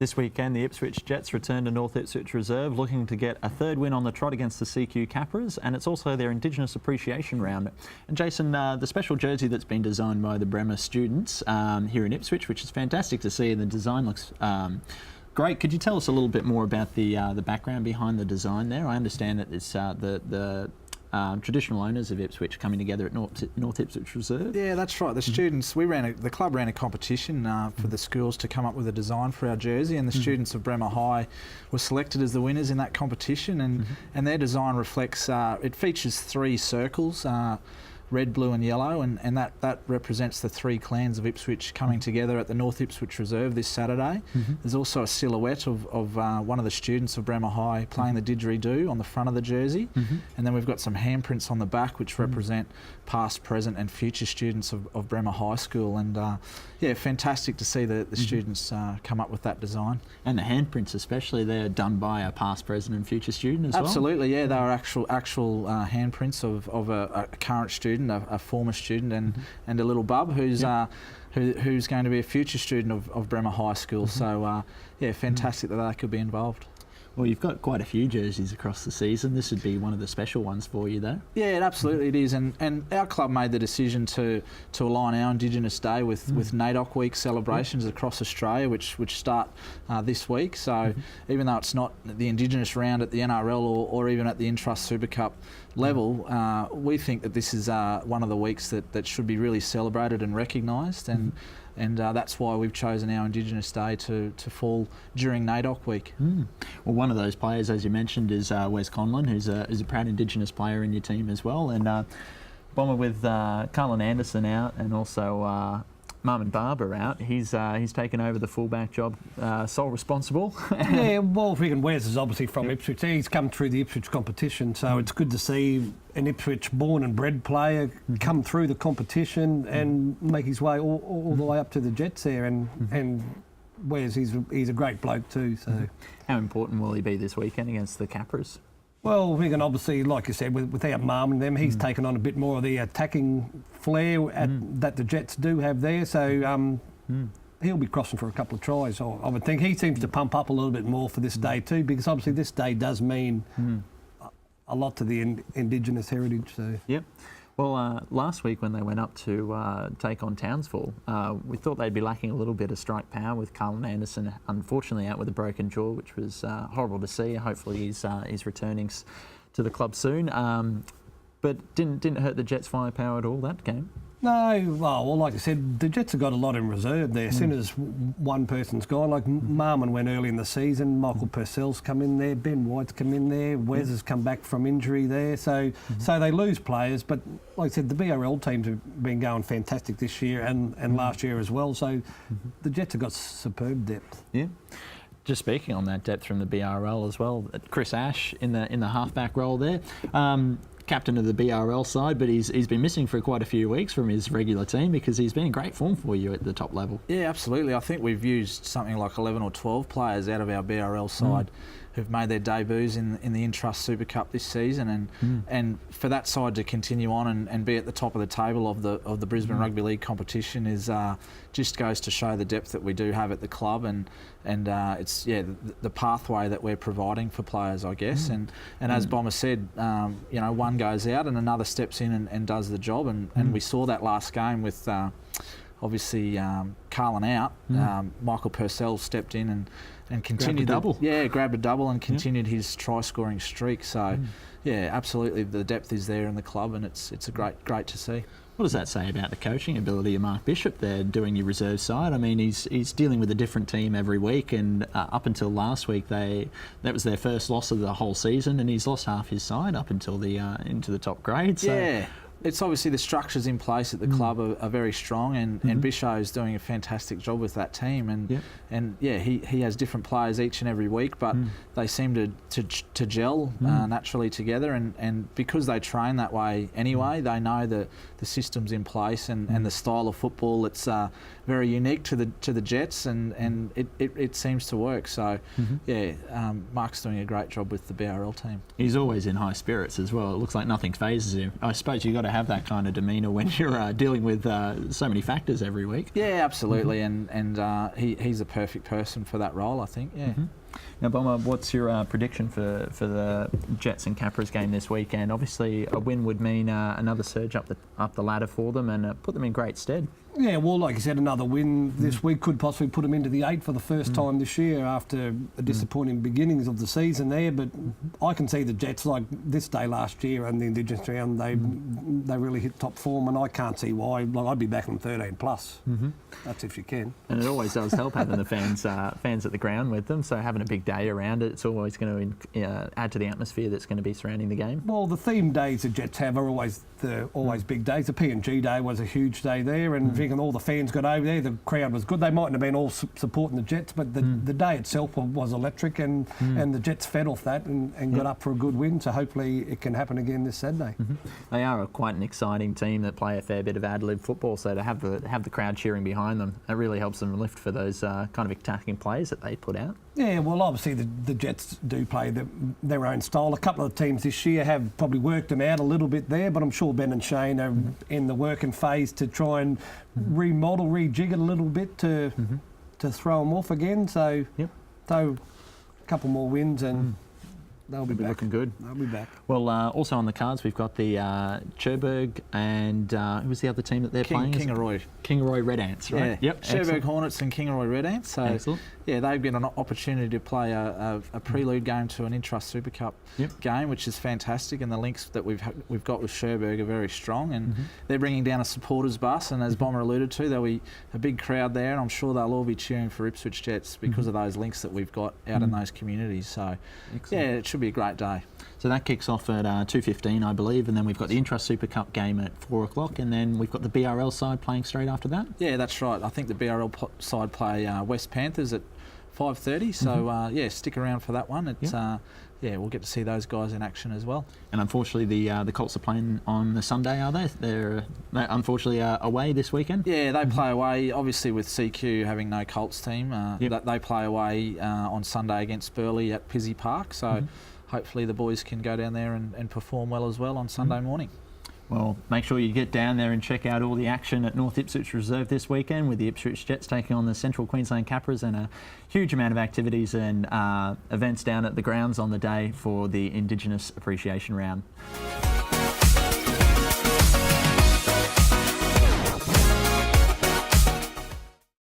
This weekend, the Ipswich Jets return to North Ipswich Reserve, looking to get a third win on the trot against the CQ Capras, and it's also their Indigenous Appreciation Round. And Jason, the special jersey that's been designed by the Bremer students here in Ipswich, which is fantastic to see, and the design looks great. Could you tell us a little bit more about the background behind the design there? I understand that it's the traditional owners of Ipswich coming together at North Ipswich Reserve. Yeah, that's right. The students, the club ran a competition for the schools to come up with a design for our jersey, and the students of Bremer High were selected as the winners in that competition, and their design reflects, it features three circles, red, blue and yellow, and that represents the three clans of Ipswich coming together at the North Ipswich Reserve this Saturday. There's also a silhouette of one of the students of Bremer High playing the didgeridoo on the front of the jersey, and then we've got some handprints on the back which represent past, present and future students of Bremer High School, and yeah, fantastic to see the students come up with that design. And the handprints especially, they're done by a past, present and future student as well? Absolutely, yeah, they are actual handprints of a current student, a former student, and a little bub who's who's going to be a future student of Bremer High School. So yeah, fantastic that they could be involved. Well, you've got quite a few jerseys across the season. This would be one of the special ones for you, though. Yeah, absolutely it is. And our club made the decision to align our Indigenous Day with NAIDOC Week celebrations across Australia, which start this week. So even though it's not the Indigenous round at the NRL or even at the Intrust Super Cup level, we think that this is one of the weeks that should be really celebrated and recognised. And that's why we've chosen our Indigenous Day to fall during NAIDOC Week. Well, one of those players, as you mentioned, is Wes Conlon, who's a proud Indigenous player in your team as well. And Bomber, with Carlin Anderson out and also Marmon Barber out, he's taken over the fullback job, sole responsible. Yeah, well, freaking Wes is obviously from Ipswich. He's come through the Ipswich competition, so it's good to see an Ipswich born and bred player come through the competition and make his way all the way up to the Jets there. And Wes, he's a great bloke too. So, how important will he be this weekend against the Capras? Well, we can obviously, like you said, without Marmon and them, he's taken on a bit more of the attacking flair that the Jets do have there. So he'll be crossing for a couple of tries, I would think. He seems to pump up a little bit more for this day too, because obviously this day does mean a lot to the Indigenous heritage. So. Yep. Well, last week when they went up to take on Townsville, we thought they'd be lacking a little bit of strike power with Carlin Anderson, unfortunately out with a broken jaw, which was horrible to see. Hopefully he's returning to the club soon. But didn't hurt the Jets' firepower at all that game. No, well, like I said, the Jets have got a lot in reserve there. As soon as one person's gone, like Marmon went early in the season, Michael Purcell's come in there, Ben White's come in there, Wes has come back from injury there. So they lose players, but like I said, the BRL teams have been going fantastic this year and last year as well. So the Jets have got superb depth. Yeah. Just speaking on that depth from the BRL as well, Chris Ash in the halfback role there. Captain of the BRL side, but he's been missing for quite a few weeks from his regular team because he's been in great form for you at the top level. Yeah, absolutely. I think we've used something like 11 or 12 players out of our BRL side who've made their debuts in the Intrust Super Cup this season, and for that side to continue on and be at the top of the table of the Brisbane Rugby League competition is just goes to show the depth that we do have at the club, and it's the pathway that we're providing for players, I guess. And as Bomber said, you know, one goes out and another steps in and does the job, and we saw that last game with obviously Carlin out. Michael Purcell stepped in and continued grabbed a double and continued his try scoring streak. So yeah, absolutely the depth is there in the club, and it's a great to see. What does that say about the coaching ability of Mark Bishop there doing your reserve side? I mean, he's dealing with a different team every week, and up until last week that was their first loss of the whole season, and he's lost half his side up until the into the top grade. So. Yeah. It's obviously the structures in place at the club are very strong, and Bishop is doing a fantastic job with that team, and he has different players each and every week, but they seem to gel naturally together, and because they train that way anyway, they know the systems in place and the style of football that's very unique to the Jets, and it seems to work. So Mark's doing a great job with the BRL team. He's always in high spirits as well. It looks like nothing phases him. I suppose you've got to have that kind of demeanour when you're dealing with so many factors every week. Yeah, absolutely, and he's a perfect person for that role, I think. Yeah. Now, Bomber, what's your prediction for the Jets and Capras game this weekend? Obviously, a win would mean another surge up the ladder for them and put them in great stead. Yeah, well, like you said, another win this week could possibly put them into the 8 for the first time this year after the disappointing beginnings of the season there. But I can see the Jets, like this day last year and the Indigenous round, they really hit top form, and I can't see why. Like, I'd be back on 13 plus. That's if you can. And it always does help having the fans at the ground with them. So having a big day around it, it's always going to add to the atmosphere that's going to be surrounding the game. Well, the theme days the Jets have are always big days. The P&G day was a huge day there, and all the fans got over there. The crowd was good. They mightn't have been all supporting the Jets, but the day itself was electric, and the Jets fed off that and got up for a good win. So hopefully it can happen again this Saturday. They are quite an exciting team that play a fair bit of ad-lib football. So to have the crowd cheering behind them, it really helps them lift for those kind of attacking plays that they put out. Yeah, well, obviously the Jets do play their own style. A couple of teams this year have probably worked them out a little bit there, but I'm sure Ben and Shane are in the working phase to try and remodel, rejig it a little bit to throw them off again. So, a couple more wins and they'll be back. Looking good. They'll be back. Well, also on the cards, we've got the Cherbourg and who was the other team that they're playing? Kingaroy Red Ants, right? Yeah. Yep. Cherbourg Excellent. Hornets and Kingaroy Red Ants. So, Excellent. Yeah, they've got an opportunity to play a prelude game to an Intrust Super Cup game, which is fantastic. And the links that we've got with Cherbourg are very strong. And they're bringing down a supporters bus. And as Bomber alluded to, there'll be a big crowd there. And I'm sure they'll all be cheering for Ipswich Jets because of those links that we've got out in those communities. So, yeah, it should be a great day. So that kicks off at 2:15, I believe, and then we've got the Intrust Super Cup game at 4 o'clock, and then we've got the BRL side playing straight after that. Yeah, that's right. I think the BRL side play West Panthers at 5:30. So yeah, stick around for that one. It's we'll get to see those guys in action as well. And unfortunately, the Colts are playing on the Sunday, are they? They're unfortunately away this weekend. Yeah, they play away. Obviously, with CQ having no Colts team, they play away on Sunday against Burleigh at Pizzey Park. So. Hopefully the boys can go down there and perform well as well on Sunday morning. Well, make sure you get down there and check out all the action at North Ipswich Reserve this weekend with the Ipswich Jets taking on the Central Queensland Capras, and a huge amount of activities and events down at the grounds on the day for the Indigenous Appreciation Round.